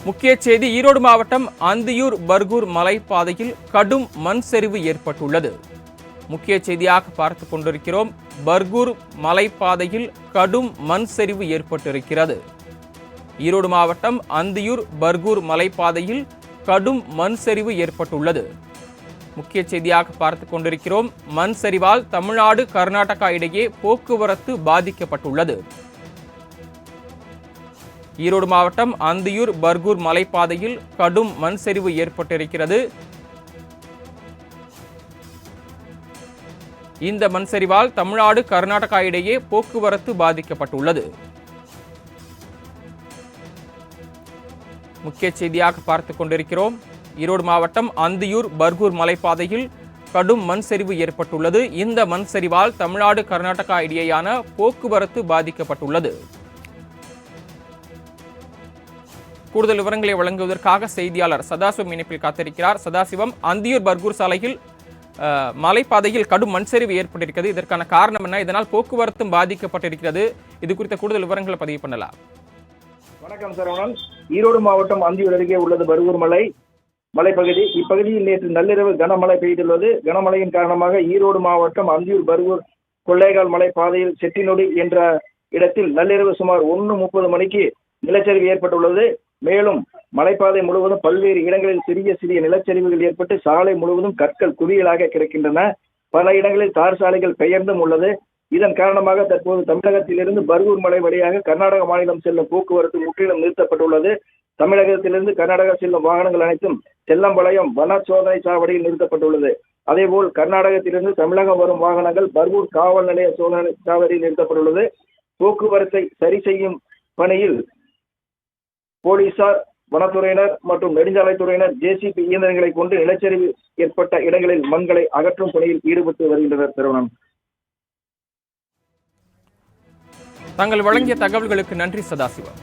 முக்கிய செய்தி ஈரோடு மாவட்டம் அந்தியூர் பர்கூர் மலைப்பாதையில் கடும் மண் சரிவு ஏற்பட்டுள்ளது. முக்கிய செய்தியாக பார்த்து கொண்டிருக்கிறோம். பர்கூர் மலைப்பாதையில் கடும் மண் சரிவு ஏற்பட்டிருக்கிறது. ஈரோடு மாவட்டம் அந்தியூர் பர்கூர் மலைப்பாதையில் கடும் மண் சரிவு ஏற்பட்டுள்ளது. முக்கிய செய்தியாக பார்த்து கொண்டிருக்கிறோம். மண் சரிவால் தமிழ்நாடு கர்நாடகா இடையே போக்குவரத்து பாதிக்கப்பட்டுள்ளது. ஈரோடு மாவட்டம் அந்தியூர் பர்கூர் மலைப்பாதையில் கடும் மண் சரிவு ஏற்பட்டிருக்கிறது. இந்த மண் சரிவால் தமிழ்நாடு கர்நாடகா இடையே போக்குவரத்து பாதிக்கப்பட்டுள்ளது. முக்கிய செய்தியாக பார்த்து கொண்டிருக்கிறோம். ஈரோடு மாவட்டம் அந்தியூர் பர்கூர் மலைப்பாதையில் கடும் மண் சரிவு ஏற்பட்டுள்ளது. இந்த மண் சரிவால் தமிழ்நாடு கர்நாடகா இடையேயான போக்குவரத்து பாதிக்கப்பட்டுள்ளது. கூடுதல் விவரங்களை வழங்குவதற்காக செய்தியாளர் சதாசிவம் இணைப்பில் காத்திருக்கிறார். சதாசிவம், அந்தியூர் பர்கூர் சாலையில் மலைப்பாதையில் கடும் மண் சரிவு ஏற்பட்டிருக்கிறது. இதற்கான காரணம் என்ன? இதனால் போக்குவரத்தும் பாதிக்கப்பட்டிருக்கிறது. இது குறித்த கூடுதல் விவரங்களை பதிவு பண்ணலாம். வணக்கம் சரவணன். ஈரோடு மாவட்டம் அந்தியூர் அருகே உள்ளது பர்கூர் மலைப்பகுதி. இப்பகுதியில் நேற்று நள்ளிரவு கனமழை பெய்துள்ளது. கனமழையின் காரணமாக ஈரோடு மாவட்டம் அந்தியூர் பர்கூர் கொள்ளைகால் மலை பாதையில் செட்டிநொடி என்ற இடத்தில் நள்ளிரவு சுமார் 1:30 மணிக்கு நிலச்சரிவு ஏற்பட்டுள்ளது. மேலும் மலைப்பாதை முழுவதும் பல்வேறு இடங்களில் சிறிய சிறிய நிலச்சரிவுகள் ஏற்பட்டு சாலை முழுவதும் கற்கள் குவியலாக கிடக்கின்றன. பல இடங்களில் தார் சாலைகள் பெயர்ந்தும் உள்ளது. இதன் காரணமாக தற்போது தமிழகத்திலிருந்து பர்கூர் மலை வழியாக கர்நாடக மாநிலம் செல்லும் போக்குவரத்து முற்றிலும் நிறுத்தப்பட்டுள்ளது. தமிழகத்திலிருந்து கர்நாடகா செல்லும் வாகனங்கள் அனைத்தும் செல்லம்பாளையம் வன சோதனை சாவடியில் நிறுத்தப்பட்டுள்ளது. அதேபோல் கர்நாடகத்திலிருந்து தமிழகம் வரும் வாகனங்கள் பர்கூர் காவல் நிலைய சோதனை சாவடியில் நிறுத்தப்பட்டுள்ளது. போக்குவரத்தை சரி செய்யும் பணியில் போலீசார், வனத்துறையினர் மற்றும் நெடுஞ்சாலைத்துறையினர் ஜேசிபி இயந்திரங்களை கொண்டு நிலச்சரிவு ஏற்பட்ட இடங்களில் மண்களை அகற்றும் பணியில் ஈடுபட்டு வருகின்றனர். திருவண்ணம், தாங்கள் வழங்கிய தகவல்களுக்கு நன்றி சதாசிவம்.